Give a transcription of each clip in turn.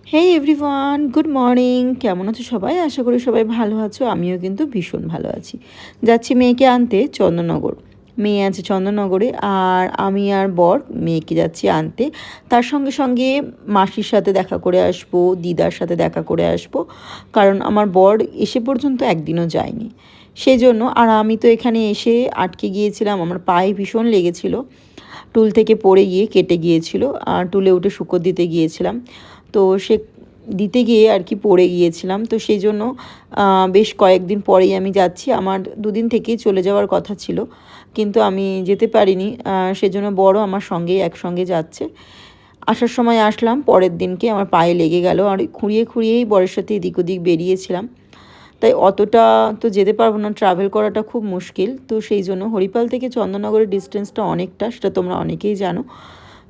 হেই everyone, good morning. কেমন আছো সবাই? আশা করি সবাই ভালো আছো। আমিও কিন্তু ভীষণ ভালো আছি। যাচ্ছি মেয়েকে আনতে চন্দননগর। মেয়ে আছে চন্দননগরে, আর আমি আর বর মেয়েকে যাচ্ছি আনতে। তার সঙ্গে সঙ্গে মাসির সাথে দেখা করে আসবো, দিদার সাথে দেখা করে আসবো, কারণ আমার বর এসে পর্যন্ত একদিনও যায়নি। সেই জন্য, আর আমি তো এখানে এসে আটকে গিয়েছিলাম, আমার পায়ে ভীষণ লেগেছিল, টুল থেকে পড়ে গিয়ে কেটে গিয়েছিল, আর টুলে উঠে শুকর দিতে গিয়েছিলাম। তো সে দিতে গিয়ে আর কি পড়ে গিয়েছিলাম, তো সেই জন্য বেশ কয়েকদিন পরেই আমি যাচ্ছি। আমার দুদিন থেকেই চলে যাওয়ার কথা ছিল, কিন্তু আমি যেতে পারিনি। সেজন্য বড় আমার সঙ্গেই একসঙ্গে যাচ্ছে। আসার সময় আসলাম, পরের দিনকে আমার পায়ে লেগে গেল, আর খুঁড়িয়ে খুঁড়িয়েই বরের সাথে এদিক ওদিক বেরিয়েছিলাম। তাই অতটা তো যেতে পারবো না, ট্রাভেল করাটা খুব মুশকিল। তো সেই জন্য হরিপাল থেকে চন্দননগরের ডিস্টেন্সটা অনেকটা, সেটা তোমরা অনেকেই জানো।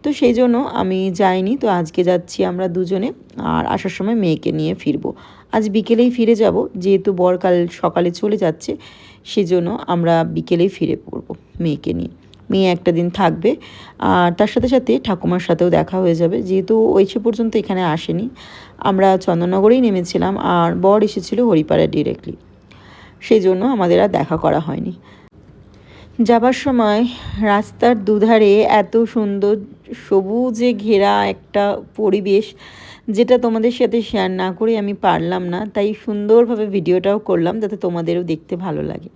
তো সেই জন্য আমি যাইনি। তো আজকে যাচ্ছি আমরা দুজনে, আর আসার সময় মেয়েকে নিয়ে ফিরবো। আজ বিকেলেই ফিরে যাব, যেহেতু বর কাল সকালে চলে যাচ্ছে, সেজন্য আমরা বিকেলেই ফিরে পড়বো মেয়েকে নিয়ে। মেয়ে একটা দিন থাকবে, আর তার সাথে সাথে ঠাকুমার সাথেও দেখা হয়ে যাবে, যেহেতু ওই সে পর্যন্ত এখানে আসেনি। আমরা চন্দননগরেই নেমেছিলাম, আর বর এসেছিল হরিপাড়া ডিরেক্টলি। সেই জন্য আমাদের আর দেখা করা হয়নি। যাবার সময় রাস্তার দুধারে এত সুন্দর সবুজে ঘেরা একটা পরিবেশ, যেটা তোমাদের সাথে শেয়ার না করে আমি পারলাম না। তাই সুন্দরভাবে ভিডিওটাও করলাম, যাতে তোমাদেরও দেখতে ভালো লাগে।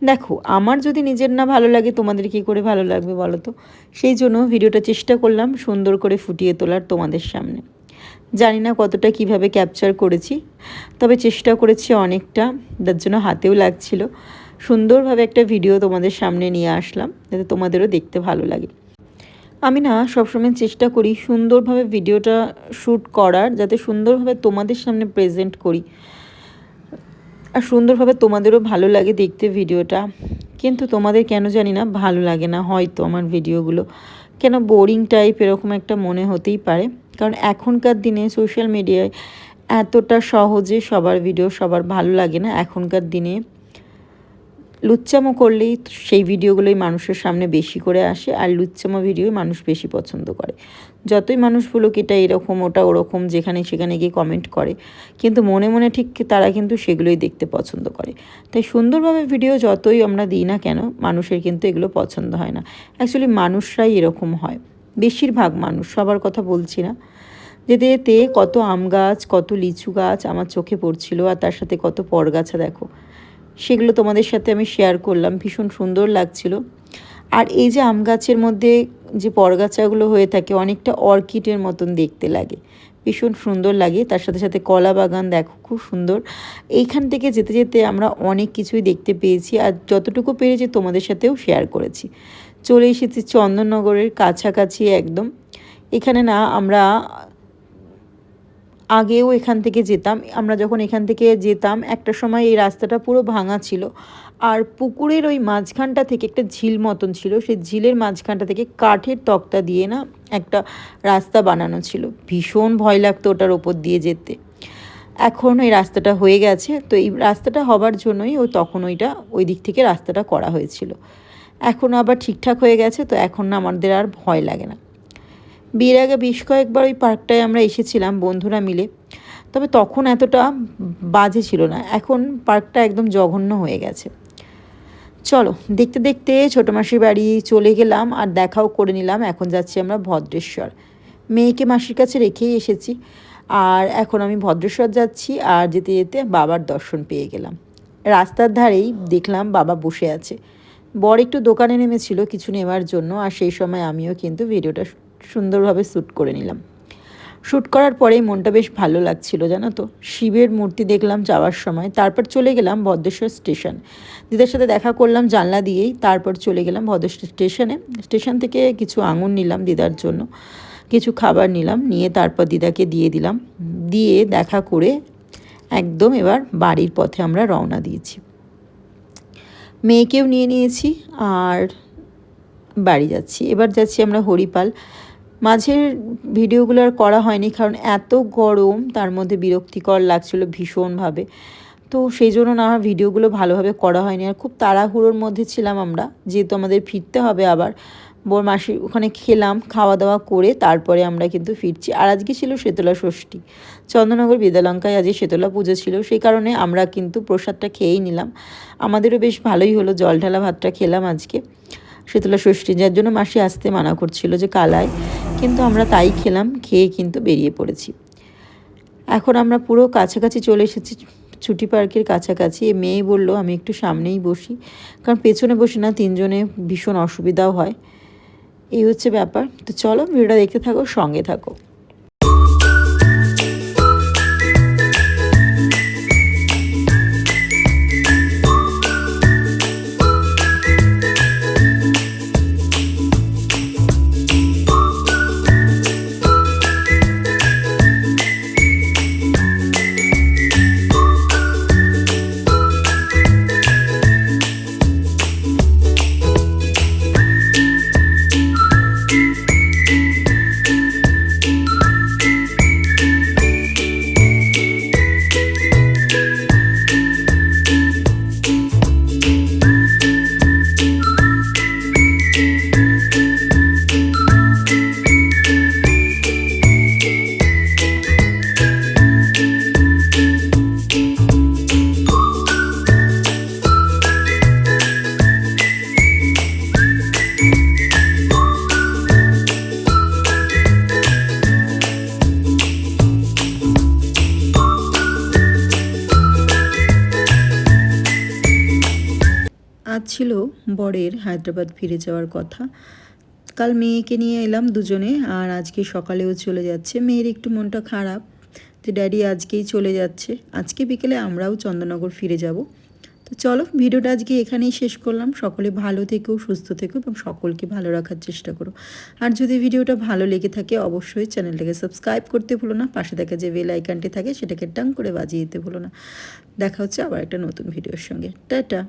দেখো, আমার যদি নিজের না ভালো লাগে, তোমাদের কী করে ভালো লাগবে বলো তো? সেই জন্য ভিডিওটা চেষ্টা করলাম সুন্দর করে ফুটিয়ে তোলার তোমাদের সামনে। জানি না কতটা কিভাবে ক্যাপচার করেছি, তবে চেষ্টা করেছি অনেকটা, যার জন্য হাতেও লাগছিল। সুন্দরভাবে একটা ভিডিও তোমাদের সামনে নিয়ে আসলাম, যাতে তোমাদেরও দেখতে ভালো লাগে। আমি না সবসময় চেষ্টা করি সুন্দরভাবে ভিডিওটা শ্যুট করার, যাতে সুন্দরভাবে তোমাদের সামনে প্রেজেন্ট করি, আর সুন্দরভাবে তোমাদেরও ভালো লাগে দেখতে ভিডিওটা। কিন্তু তোমাদের কেন জানি না ভালো লাগে না হয়তো আমার ভিডিওগুলো, কেন বোরিং টাইপ এরকম একটা মনে হতেই পারে। কারণ এখনকার দিনে সোশ্যাল মিডিয়ায় এতটা সহজে সবার ভিডিও সবার ভালো লাগে না। এখনকার দিনে লুচ্চামো করলেই সেই ভিডিওগুলোই মানুষের সামনে বেশি করে আসে, আর লুচ্চামো ভিডিওই মানুষ বেশি পছন্দ করে। যতই মানুষ বলুক এটা এরকম ওটা ওরকম, যেখানে সেখানে গিয়ে কমেন্ট করে, কিন্তু মনে মনে ঠিক তারা কিন্তু সেগুলোই দেখতে পছন্দ করে। তাই সুন্দরভাবে ভিডিও যতই আমরা দিই না কেন, মানুষের কিন্তু এগুলো পছন্দ হয় না। অ্যাকচুয়ালি মানুষরাই এরকম হয়, বেশিরভাগ মানুষ, সবার কথা বলছি না। যেতে যেতে কত আম গাছ, কত লিচু গাছ আমার চোখে পড়ছিল, আর তার সাথে কত পরগাছা দেখো, সেগুলো তোমাদের সাথে আমি শেয়ার করলাম, ভীষণ সুন্দর লাগছিল। আর এই যে আম গাছের মধ্যে যে পরগাছাগুলো হয়ে থাকে, অনেকটা অর্কিডের মতন দেখতে লাগে, ভীষণ সুন্দর লাগে। তার সাথে সাথে কলা বাগান দেখো, খুব সুন্দর। এইখান থেকে যেতে যেতে আমরা অনেক কিছুই দেখতে পেয়েছি, আর যতটুকু পেরেছি তোমাদের সাথেও শেয়ার করেছি। চলে এসেছি চন্দননগরের কাছাকাছি একদম। এখানে না আমরা আগেও এখান থেকে যেতাম, আমরা যখন এখান থেকে যেতাম একটা সময় এই রাস্তাটা পুরো ভাঙা ছিল, আর পুকুরের ওই মাঝখানটা থেকে একটা ঝিল মতন ছিল, সেই ঝিলের মাঝখানটা থেকে কাঠের তক্তা দিয়ে না একটা রাস্তা বানানো ছিল। ভীষণ ভয় লাগতো ওটার ওপর দিয়ে যেতে। এখন এই রাস্তাটা হয়ে গেছে, তো এই রাস্তাটা হবার জন্যই তখন ওই দিক থেকে রাস্তাটা করা হয়েছিল। এখন আবার ঠিকঠাক হয়ে গেছে, তো এখন না আমাদের আর ভয় লাগে না। বিয়ের আগে বেশ কয়েকবার ওই পার্কটায় আমরা এসেছিলাম বন্ধুরা মিলে, তবে তখন এতটা বাজে ছিল না। এখন পার্কটা একদম জঘন্য হয়ে গেছে। চলো, দেখতে দেখতে ছোটো মাসির বাড়ি চলে গেলাম, আর দেখাও করে নিলাম। এখন যাচ্ছি আমরা ভদ্রেশ্বর, মেয়েকে মাসির কাছে রেখেই এসেছি। আর এখন আমি ভদ্রেশ্বর যাচ্ছি, আর যেতে যেতে বাবার দর্শন পেয়ে গেলাম। রাস্তার ধারেই দেখলাম বাবা বসে আছে। বর একটু দোকানে নেমেছিল কিছু নেওয়ার জন্য, আর সেই সময় আমিও কিন্তু ভিডিওটা সুন্দরভাবে শ্যুট করে নিলাম। শ্যুট করার পরেই মনটা বেশ ভালো লাগছিল, জানো তো। শিবের মূর্তি দেখলাম যাওয়ার সময়, তারপর চলে গেলাম ভদ্রেশ্বর স্টেশন। দিদার সাথে দেখা করলাম জানলা দিয়েই, তারপর চলে গেলাম ভদ্রেশ্বর স্টেশনে। স্টেশন থেকে কিছু আঙুর নিলাম দিদার জন্য, কিছু খাবার নিলাম, নিয়ে তারপর দিদাকে দিয়ে দিলাম। দিয়ে দেখা করে একদম এবার বাড়ির পথে আমরা রওনা দিয়েছি। মেয়েকেও নিয়ে নিয়েছি, আর বাড়ি যাচ্ছি। এবার যাচ্ছি আমরা হরিপাল। মাঝের ভিডিওগুলো আর করা হয়নি, কারণ এত গরম, তার মধ্যে বিরক্তিকর লাগছিল ভীষণভাবে। তো সেই জন্য না আমার ভিডিওগুলো ভালোভাবে করা হয়নি, আর খুব তাড়াহুড়োর মধ্যে ছিলাম আমরা, যেহেতু আমাদের ফিরতে হবে আবার। বোর মাসি ওখানে খেলাম, খাওয়া দাওয়া করে তারপরে আমরা কিন্তু ফিরছি। আর আজকে ছিল শীতলা ষষ্ঠী, চন্দননগর বিদ্যালঙ্কায় আজকে শীতলা পুজো ছিল, সেই কারণে আমরা কিন্তু প্রসাদটা খেয়েই নিলাম। আমাদেরও বেশ ভালোই হলো, জল ঢালা ভাতটা খেলাম আজকে শীতলা ষষ্ঠী, যার জন্য মাসি আসতে মানা করছিল যে কালায়, কিন্তু আমরা তাই খেলাম, খেয়ে কিন্তু বেরিয়ে পড়েছি। এখন আমরা পুরো কাছাকাছি চলে এসেছি, ছুটি পার্কের কাছাকাছি। মেয়ে বললো আমি একটু সামনেই বসি, কারণ পেছনে বসে না তিনজনে ভীষণ অসুবিধাও হয়, এই হচ্ছে ব্যাপার। তো চলো ভিডিওটা দেখতে থাকো, সঙ্গে থাকো। আজ ছিল বরের হায়দ্রাবাদ ফিরে যাওয়ার কথা। কাল মেয়েকে নিয়ে এলাম দুজনে, আর আজকে সকালেও চলে যাচ্ছে। মেয়ের একটু মনটা খারাপ যে ড্যাডি আজকেই চলে যাচ্ছে, আজকে বিকেলে আমরাও চন্দননগর ফিরে যাব। তো চলো ভিডিওটা আজকে এখানেই শেষ করলাম। সকলে ভালো থেকো, সুস্থ থেকো এবং সকলকে ভালো রাখার চেষ্টা করো। আর যদি ভিডিওটা ভালো লেগে থাকে অবশ্যই চ্যানেলটাকে সাবস্ক্রাইব করতে ভুলো না, পাশে দেখা যে বেল আইকনটি থাকে সেটাকে টাং করে বাজিয়ে দিতে ভুলো না। দেখা হচ্ছে আবার একটা নতুন ভিডিওর সঙ্গে। টাটা।